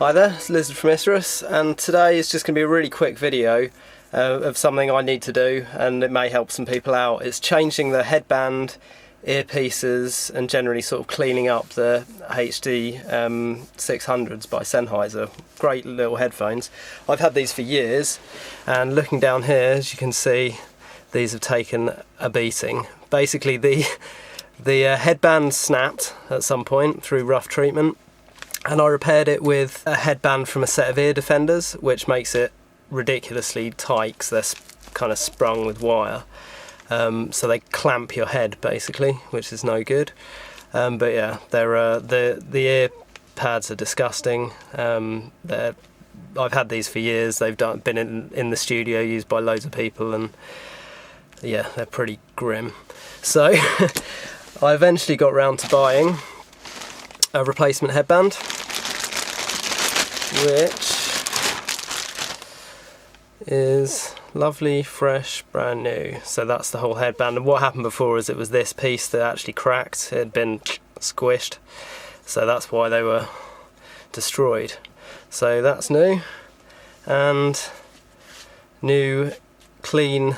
Hi there, it's Lizard from Isurus, and today is just going to be a really quick video of something I need to do, and it may help some people out. It's changing the headband, earpieces, and generally sort of cleaning up the HD600s by Sennheiser. Great little headphones. I've had these for years, and looking down here, as you can see, these have taken a beating. Basically, the headband snapped at some point through rough treatment, and I repaired it with a headband from a set of ear defenders, which makes it ridiculously tight because they're kind of sprung with wire. So they clamp your head basically, which is no good. But yeah, the ear pads are disgusting. I've had these for years. They've been in the studio, used by loads of people, and yeah, they're pretty grim. So I eventually got round to buying a replacement headband, which is lovely, fresh, brand new. So that's the whole headband, and what happened before is it was this piece that actually cracked. It had been squished, so that's why they were destroyed. So that's new, and new clean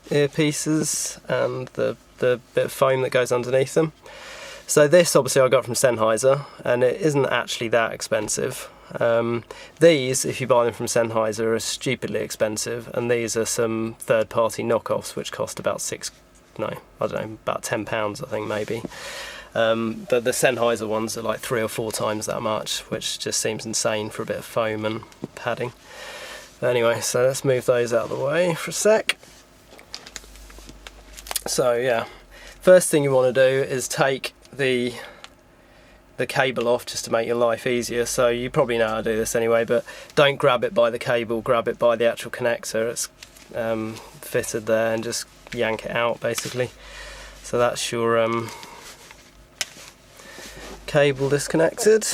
earpieces and the bit of foam that goes underneath them. So this obviously I got from Sennheiser, and it isn't actually that expensive. These, if you buy them from Sennheiser, are stupidly expensive, and these are some third-party knockoffs which cost about about £10 I think maybe. But the Sennheiser ones are like 3 or 4 times that much, which just seems insane for a bit of foam and padding. But anyway, so let's move those out of the way for a sec. So yeah, first thing you want to do is take the cable off, just to make your life easier. So you probably know how to do this anyway, but don't grab it by the cable, grab it by the actual connector. It's fitted there, and just yank it out basically. So that's your cable disconnected.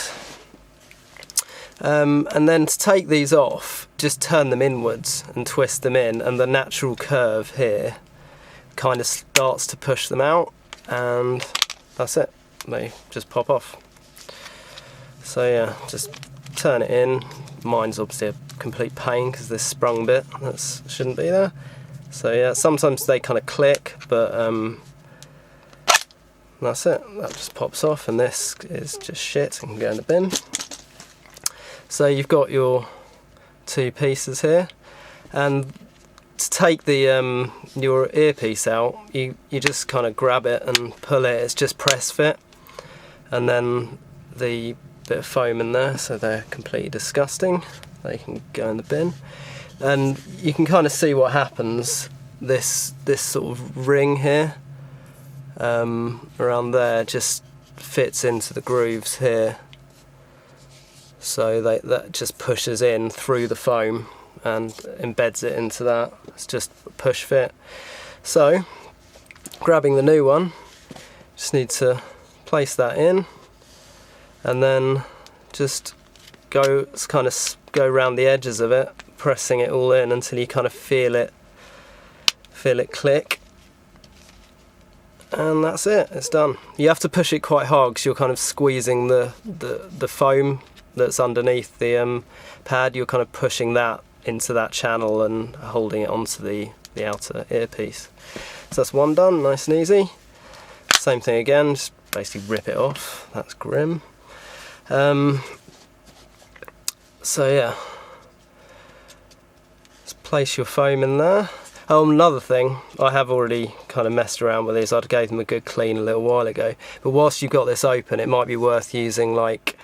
And then to take these off, just turn them inwards and twist them in, and the natural curve here kind of starts to push them out, and that's it, they just pop off. So yeah, just turn it in. Mine's obviously a complete pain because this sprung bit that shouldn't be there. So yeah, sometimes they kind of click, but that's it, that just pops off, and this is just shit and can go in the bin. So you've got your 2 pieces here, and to take the your earpiece out, you just kind of grab it and pull it. It's just press fit, and then the bit of foam in there, so they're completely disgusting. They can go in the bin, and you can kind of see what happens. This sort of ring here around there just fits into the grooves here, so that just pushes in through the foam and embeds it into that. It's just a push fit. So grabbing the new one, just need to place that in, and then just go around the edges of it, pressing it all in until you kind of feel it click, and that's it, it's done. You have to push it quite hard because you're kind of squeezing the foam that's underneath the pad. You're kind of pushing that into that channel and holding it onto the outer earpiece. So that's one done, nice and easy. Same thing again, just basically rip it off. That's grim. So yeah, just place your foam in there. Oh, another thing, I have already kind of messed around with these. I gave them a good clean a little while ago, but whilst you've got this open, it might be worth using like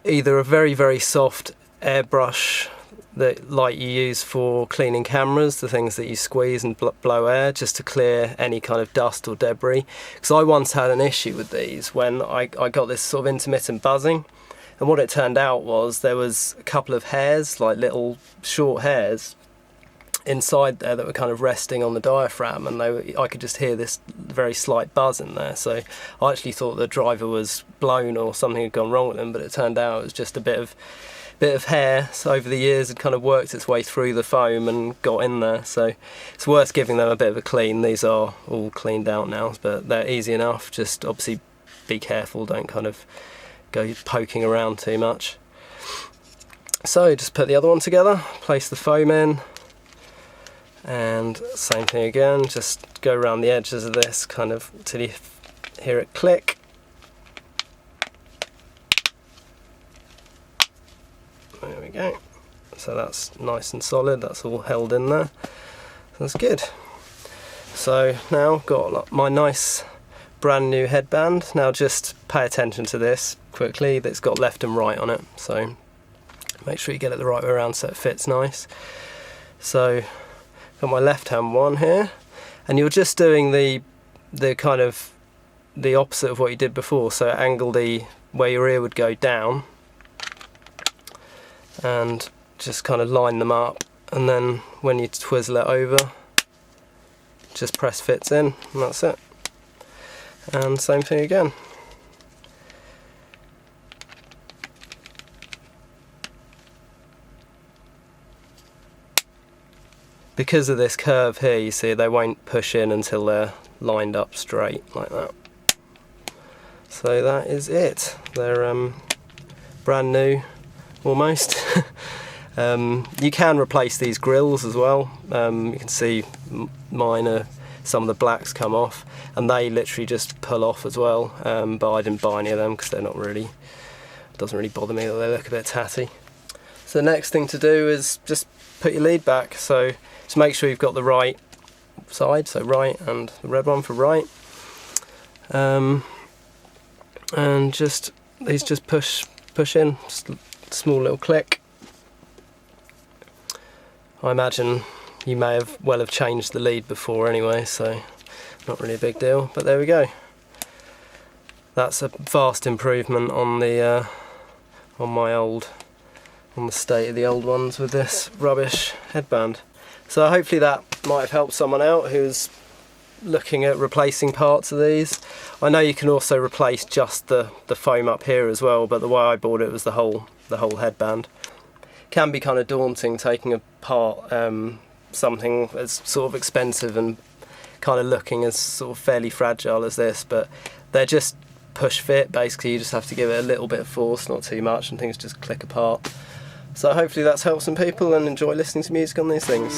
either a very, very soft airbrush that like you use for cleaning cameras, the things that you squeeze and blow air, just to clear any kind of dust or debris. Because I once had an issue with these when I got this sort of intermittent buzzing, and what it turned out was there was a couple of hairs, like little short hairs inside there that were kind of resting on the diaphragm, and I could just hear this very slight buzz in there. So I actually thought the driver was blown or something had gone wrong with him, but it turned out it was just a bit of hair. So over the years it kind of worked its way through the foam and got in there, so it's worth giving them a bit of a clean. These are all cleaned out now, but they're easy enough. Just obviously be careful, don't kind of go poking around too much. So just put the other one together, place the foam in, and same thing again, just go around the edges of this kind of till you hear it click. There we go. So that's nice and solid, that's all held in there. That's good. So now I've got my nice brand new headband. Now just pay attention to this quickly, that's got left and right on it, so make sure you get it the right way around so it fits nice. So got my left hand one here, and you're just doing the kind of the opposite of what you did before, so angle the where your ear would go down and just kind of line them up, and then when you twizzle it over just press fits in, and that's it. And same thing again. Because of this curve here, you see they won't push in until they're lined up straight like that. So that is it. They're brand new almost. You can replace these grills as well. You can see mine some of the blacks come off, and they literally just pull off as well, but I didn't buy any of them because they're not really, it doesn't really bother me that they look a bit tatty. So the next thing to do is just put your lead back, so just make sure you've got the right side, so right, and the red one for right, and just these just push in, just a small little click. I imagine you may well have changed the lead before anyway, so not really a big deal, but there we go. That's a vast improvement on the on the state of the old ones with this rubbish headband. So hopefully that might have helped someone out who's looking at replacing parts of these. I know you can also replace just the foam up here as well, but the way I bought it was the whole headband. Can be kind of daunting taking apart something as sort of expensive and kind of looking as sort of fairly fragile as this, but they're just push fit. Basically you just have to give it a little bit of force, not too much, and things just click apart. So hopefully that's helped some people and enjoy listening to music on these things.